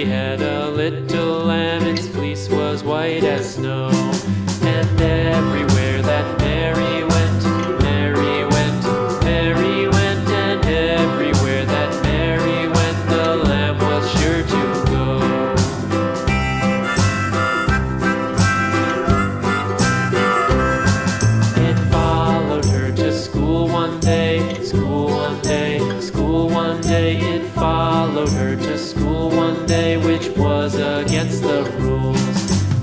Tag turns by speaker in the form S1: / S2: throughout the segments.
S1: Mary had a little lamb, its fleece was white as snow. And everywhere that Mary went, Mary went, Mary went, and everywhere that Mary went, the lamb was sure to go. It followed her to school one day, school one day, school one day. It followed her to school one day, which was against the rules.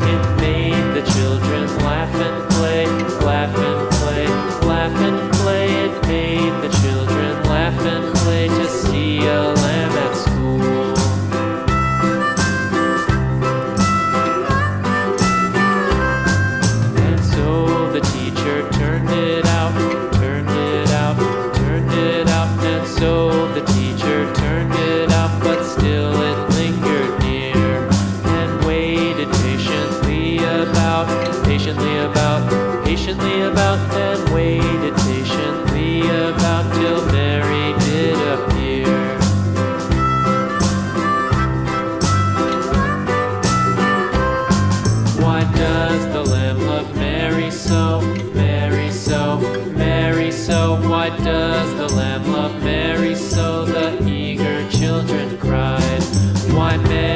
S1: It made the children laugh and play, laugh and play, laugh and play. It made the children laugh and play to see a lamb at school. And so the teacher turned it out, turned it out, turned it out. And so the teacher turned it out, but still it lingered near and waited patiently about, and waited patiently about till Mary did appear. Why does the lamb love Mary so, Mary so, Mary so? Why does the lamb love Mary so? The eager children cried. Why Mary